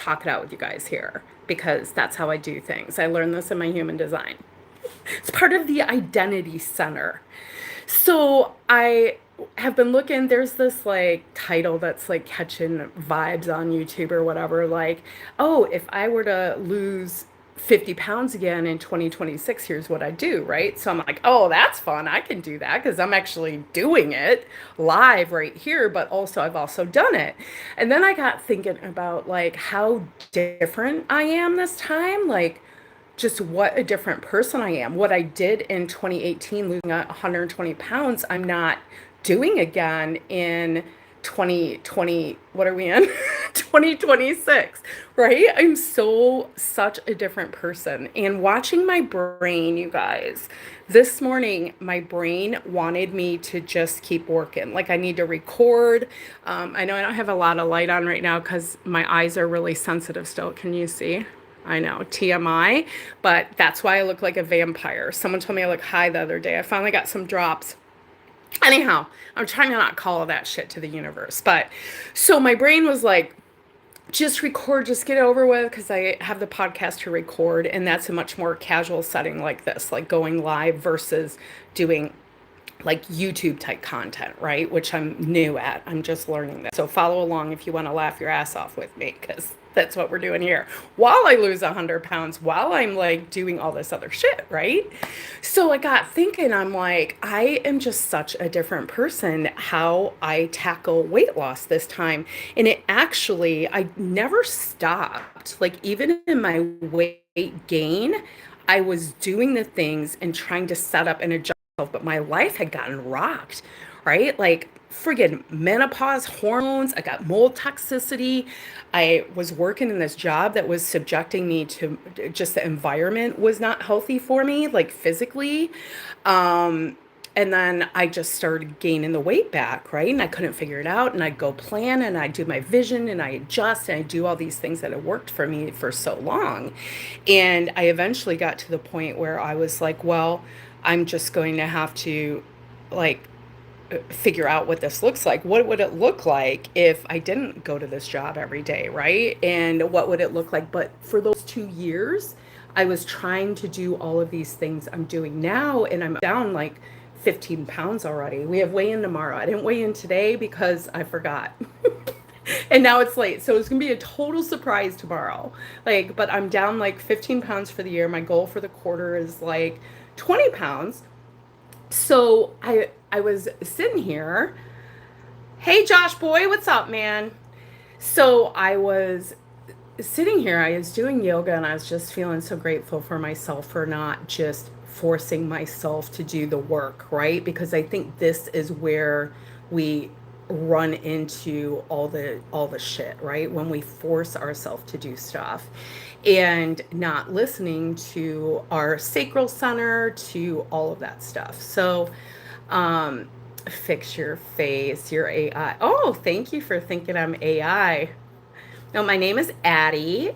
talk it out with you guys here because that's how I do things. I learned this in my human design. It's part of the identity center. So I have been looking, there's this like title that's like catching vibes on YouTube or whatever, like, oh, if I were to lose 50 pounds again in 2026, here's what I do, right? So I'm like, oh, that's fun. I can do that because I'm actually doing it live right here, but also I've also done it. And then I got thinking about like how different I am this time. Like, just what a different person I am. What I did in 2018, losing 120 pounds, I'm not doing again in 2020. What are we in? 2026, right? I'm such a different person. And watching my brain, you guys, this morning, my brain wanted me to just keep working. Like I need to record. I know I don't have a lot of light on right now because my eyes are really sensitive still. Can you see? I know, TMI, but that's why I look like a vampire. Someone told me I look high the other day. I finally got some drops. Anyhow, I'm trying to not call all that shit to the universe. But so my brain was like, just record, just get it over with because I have the podcast to record. And that's a much more casual setting like this, like going live versus doing like YouTube type content, right? Which I'm new at. I'm just learning this. So follow along if you want to laugh your ass off with me because that's what we're doing here. While I lose 100 pounds, while I'm like doing all this other shit, right? So I got thinking, I'm like, I am just such a different person how I tackle weight loss this time. And it actually, I never stopped. Like even in my weight gain, I was doing the things and trying to set up and adjust, but my life had gotten rocked, right? Like friggin' menopause hormones. I got mold toxicity. I was working in this job that was subjecting me to just the environment was not healthy for me, like physically. Um, and then I just started gaining the weight back, right? And I couldn't figure it out. And I'd go plan and I'd do my vision and I adjust and I do all these things that had worked for me for so long. And I eventually got to the point where I was like, well, I'm just going to have to like figure out what this looks like. What would it look like if I didn't go to this job every day, right? And what would it look like? But for those 2 years, I was trying to do all of these things I'm doing now, and I'm down like 15 pounds already. We have weigh in tomorrow. I didn't weigh in today because I forgot. And now it's late. So it's going to be a total surprise tomorrow. Like, but I'm down like 15 pounds for the year. My goal for the quarter is like 20 pounds. So I was sitting here. Hey Josh boy, what's up, man? So I was sitting here, I was doing yoga and I was just feeling so grateful for myself for not just forcing myself to do the work, right? Because I think this is where we run into all the shit, right? When we force ourselves to do stuff and not listening to our sacral center, to all of that stuff. So, um, fix your face, your AI. Oh, thank you for thinking I'm AI. No, my name is Addie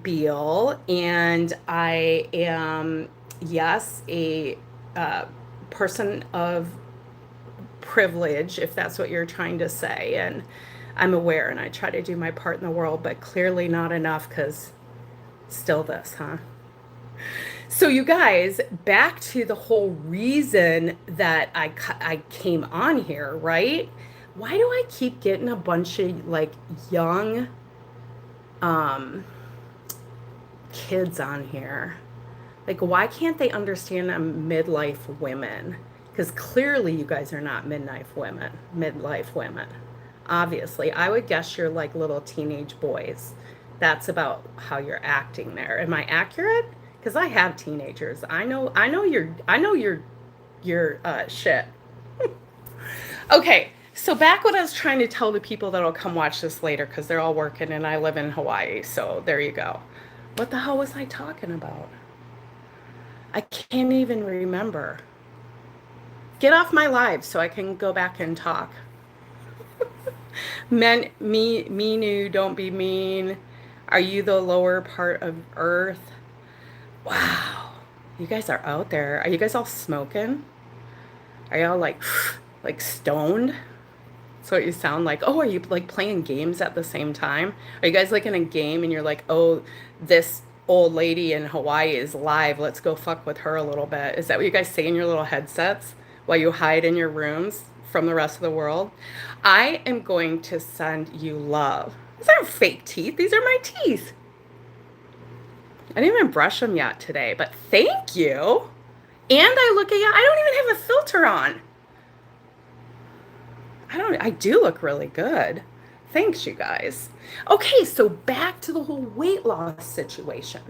Beal, and I am, yes, a person of privilege, if that's what you're trying to say. And I'm aware and I try to do my part in the world, but clearly not enough because still this, huh? So, you guys, back to the whole reason that I came on here, right? Why do I keep getting a bunch of like young um, kids on here? Like, why can't they understand I'm midlife women? Because clearly you guys are not midlife women. Midlife women. Obviously, I would guess you're like little teenage boys. That's about how you're acting there. Am I accurate? Because I have teenagers. I know your shit. Okay, so back what I was trying to tell the people that'll come watch this later, because they're all working and I live in Hawaii. So there you go. What the hell was I talking about? I can't even remember. Get off my live so I can go back and talk. Meanu, don't be mean. Are you the lower part of Earth? Wow. You guys are out there. Are you guys all smoking? Are y'all like like stoned? That's what you sound like. Oh, are you like playing games at the same time? Are you guys like in a game and you're like, oh, this old lady in Hawaii is live. Let's go fuck with her a little bit. Is that what you guys say in your little headsets while you hide in your rooms from the rest of the world? I am going to send you love. These aren't fake teeth. These are my teeth. I didn't even brush them yet today, but thank you. And I look at you. I don't even have a filter on. I do look really good. Thanks, you guys. Okay, so back to the whole weight loss situation.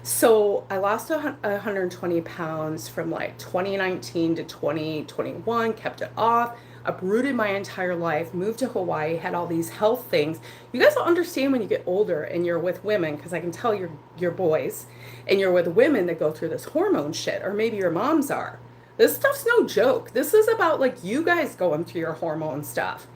So I lost 120 pounds from like 2019 to 2021, kept it off, uprooted my entire life, moved to Hawaii, had all these health things. You guys will understand when you get older and you're with women, because I can tell you're boys, and you're with women that go through this hormone shit, or maybe your moms are. This stuff's no joke. This is about like you guys going through your hormone stuff,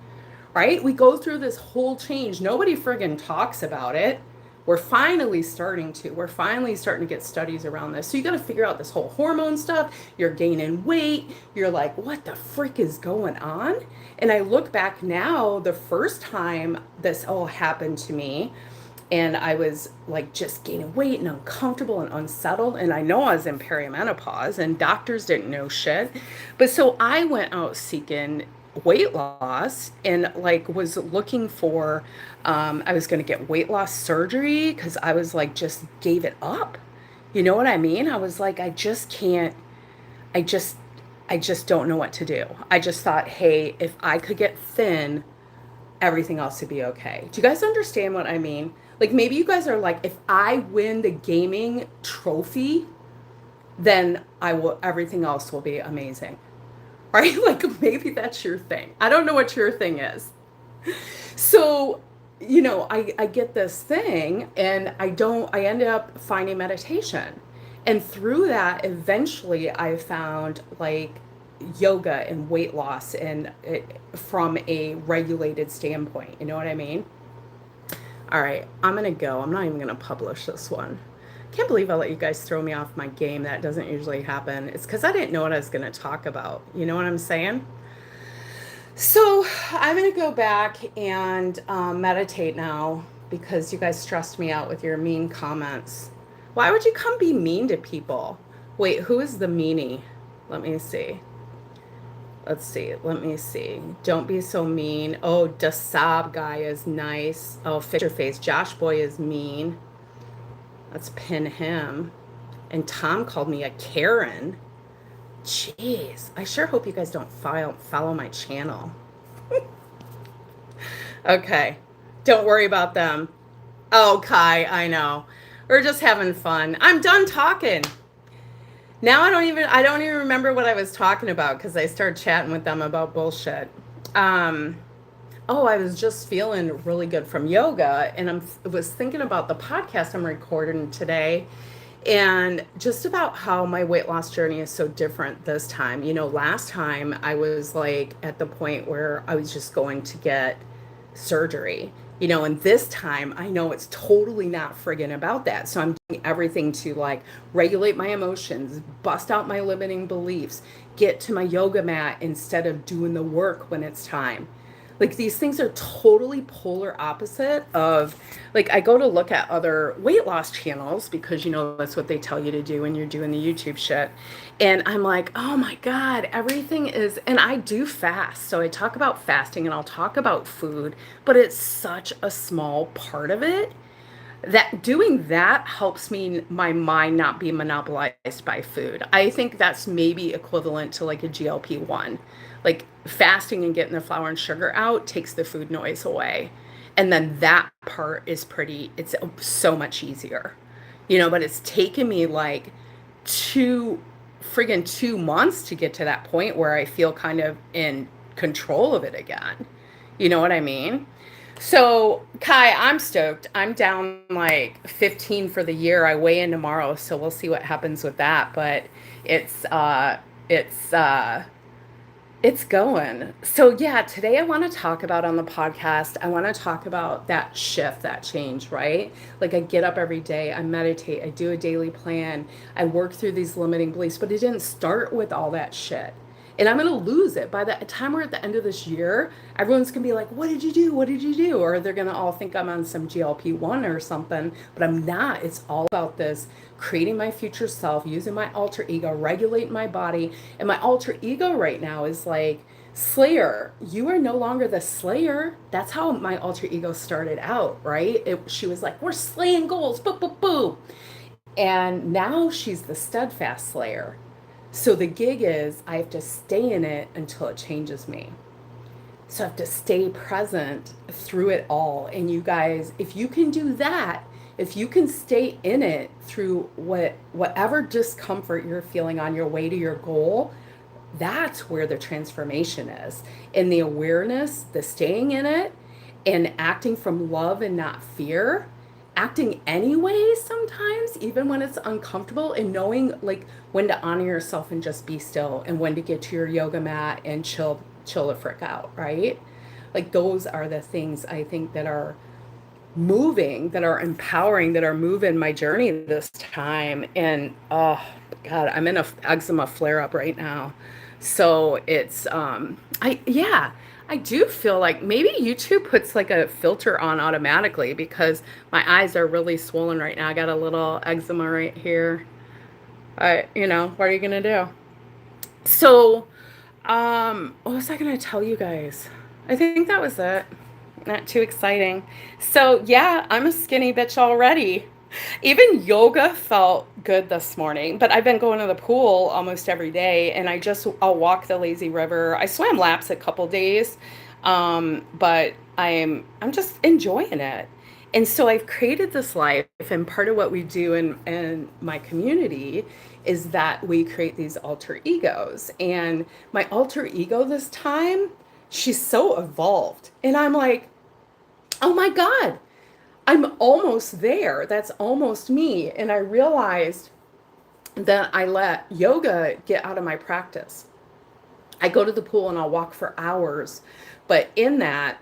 right? We go through this whole change. Nobody friggin' talks about it. We're finally starting to. We're finally starting to get studies around this. So you got to figure out this whole hormone stuff. You're gaining weight. You're like, what the frick is going on? And I look back now, the first time this all happened to me, and I was like just gaining weight and uncomfortable and unsettled. And I know I was in perimenopause and doctors didn't know shit. But so I went out seeking weight loss and like was looking for, I was going to get weight loss surgery because I was like, just gave it up. You know what I mean? I was like, I just can't, I just, I just don't know what to do. I just thought, hey, if I could get thin, everything else would be okay. Do you guys understand what I mean? Like maybe you guys are like, if I win the gaming trophy, then I will, everything else will be amazing. Right? Like maybe that's your thing. I don't know what your thing is. So, I get this thing and I ended up finding meditation. And through that, eventually I found like yoga and weight loss and from a regulated standpoint. You know what I mean? All right, I'm gonna go. I'm not even gonna publish this one. Can't believe I let you guys throw me off my game. That doesn't usually happen. It's because I didn't know what I was gonna talk about. You know what I'm saying? So I'm gonna go back and meditate now because you guys stressed me out with your mean comments. Why would you come be mean to people? Wait, who is the meanie? Let me see. Let's see. Let me see. Don't be so mean. Oh, Dasab guy is nice. Oh, Fisher Face. Josh Boy is mean. Let's pin him. And Tom called me a Karen. Jeez. I sure hope you guys don't follow my channel. Okay. Don't worry about them. Oh, Kai, I know. We're just having fun. I'm done talking. Now I don't even remember what I was talking about because I started chatting with them about bullshit. Um, oh, I was just feeling really good from yoga, and was thinking about the podcast I'm recording today, and just about how my weight loss journey is so different this time. Last time I was like at the point where I was just going to get surgery. And this time I know it's totally not friggin' about that. So I'm doing everything to like regulate my emotions, bust out my limiting beliefs, get to my yoga mat instead of doing the work when it's time. Like these things are totally polar opposite of like I go to look at other weight loss channels because that's what they tell you to do when you're doing the YouTube shit. And I'm like, oh my God, everything is, and I do fast. So I talk about fasting and I'll talk about food, but it's such a small part of it that doing that helps me my mind not be monopolized by food. I think that's maybe equivalent to like a GLP-1. Like fasting and getting the flour and sugar out takes the food noise away. And then that part is it's so much easier. But it's taken me like 2 months to get to that point where I feel kind of in control of it again. You know what I mean? So, Kai, I'm stoked. I'm down like 15 for the year. I weigh in tomorrow, so we'll see what happens with that. But it's it's uh it's going. So yeah, today I want to talk about on the podcast, I want to talk about that shift, that change, right? Like I get up every day, I meditate, I do a daily plan, I work through these limiting beliefs, but it didn't start with all that shit. And I'm going to lose it. By the time we're at the end of this year, everyone's going to be like, what did you do? What did you do? Or they're going to all think I'm on some GLP-1 or something, but I'm not. It's all about this creating my future self, using my alter ego, regulating my body. And my alter ego right now is like, Slayer, you are no longer the slayer. That's how my alter ego started out, right? She was like, we're slaying goals, boo, boo, boo. And now she's the steadfast slayer. So the gig is I have to stay in it until it changes me. So I have to stay present through it all. And you guys, if you can do that, if you can stay in it through whatever discomfort you're feeling on your way to your goal, that's where the transformation is. And the awareness, the staying in it, and acting from love and not fear, acting anyway sometimes, even when it's uncomfortable, and knowing like when to honor yourself and just be still, and when to get to your yoga mat and chill the frick out, right? Like those are the things I think that are moving, that are empowering, that are moving my journey this time. And oh God, I'm in a eczema flare up right now. So it's I do feel like maybe YouTube puts like a filter on automatically because my eyes are really swollen right now. I got a little eczema right here. What are you gonna do? So, what was I gonna tell you guys? I think that was it. Not too exciting. So, yeah, I'm a skinny bitch already. Even yoga felt good this morning, but I've been going to the pool almost every day, and I'll walk the lazy river. I swam laps a couple days, but I'm just enjoying it. And so I've created this life, and part of what we do in my community is that we create these alter egos. And my alter ego this time, she's so evolved. And I'm like, oh my God, I'm almost there. That's almost me. And I realized that I let yoga get out of my practice. I go to the pool and I'll walk for hours, but in that,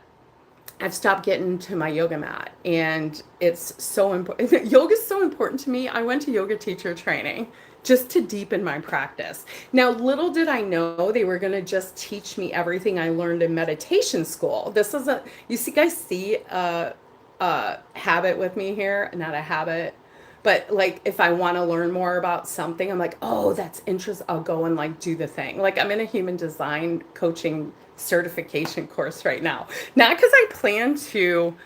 I've stopped getting to my yoga mat, and it's so important. Yoga is so important to me. I went to yoga teacher training just to deepen my practice. Now, little did I know they were going to just teach me everything I learned in meditation school. You see, guys see a habit with me here, not a habit, but like if I want to learn more about something, I'm like, oh, that's interesting. I'll go and like do the thing. Like I'm in a human design coaching certification course right now. Not because I plan to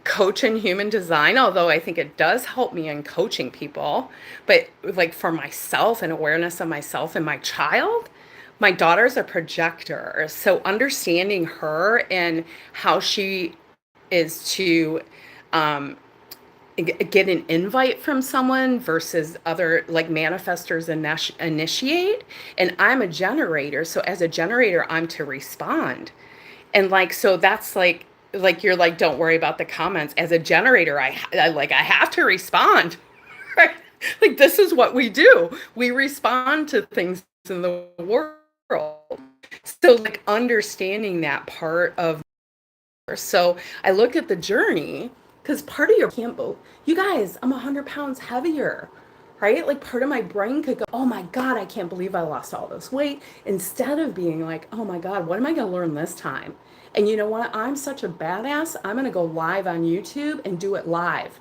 coach in human design, although I think it does help me in coaching people, but like for myself and awareness of myself and my child. My daughter's a projector, so understanding her and how she is to um, get an invite from someone versus other like manifestors initiate. And I'm a generator, so as a generator I'm to respond. And like so that's like you're like, don't worry about the comments. As a generator, I have to respond. Right? Like this is what we do, we respond to things in the world. So like understanding that part of, so I look at the journey, because part of your can't go, you guys, I'm 100 pounds heavier, right? Like part of my brain could go, oh my God, I can't believe I lost all this weight. Instead of being like, oh my God, what am I going to learn this time? And you know what? I'm such a badass. I'm going to go live on YouTube and do it live.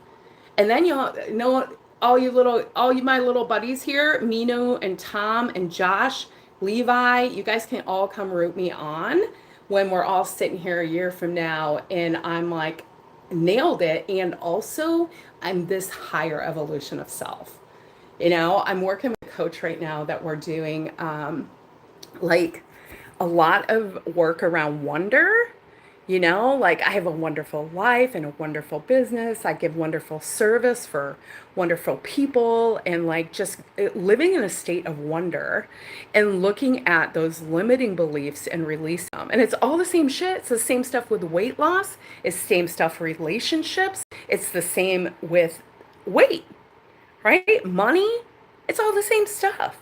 And then you'll know all you my little buddies here, Mino and Tom and Josh, Levi, you guys can all come root me on when we're all sitting here a year from now and I'm like, nailed it. And also I'm this higher evolution of self. I'm working with a coach right now that we're doing like a lot of work around wonder. Like I have a wonderful life and a wonderful business. I give wonderful service for wonderful people, and like just living in a state of wonder and looking at those limiting beliefs and release them. And it's all the same shit. It's the same stuff with weight loss. It's the same stuff for relationships. It's the same with weight, right? Money. It's all the same stuff.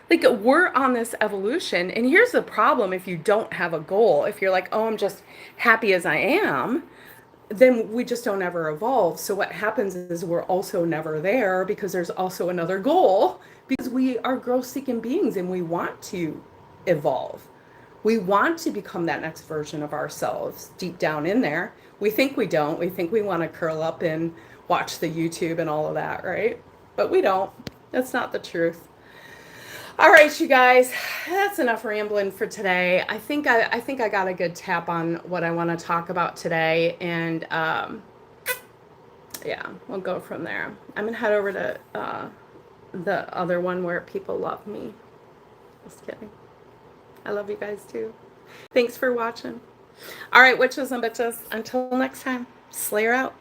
Like we're on this evolution, and here's the problem: if you don't have a goal, if you're like, oh, I'm just happy as I am, then we just don't ever evolve. So what happens is we're also never there, because there's also another goal, because we are growth seeking beings and we want to evolve. We want to become that next version of ourselves deep down in there. We think we don't. We think we want to curl up and watch the YouTube and all of that, right? But we don't. That's not the truth. All right, you guys, that's enough rambling for today. I think I got a good tap on what I want to talk about today, and yeah, we'll go from there. I'm gonna head over to the other one where people love me. Just kidding. I love you guys too. Thanks for watching. All right, witches and bitches. Until next time, Slayer out.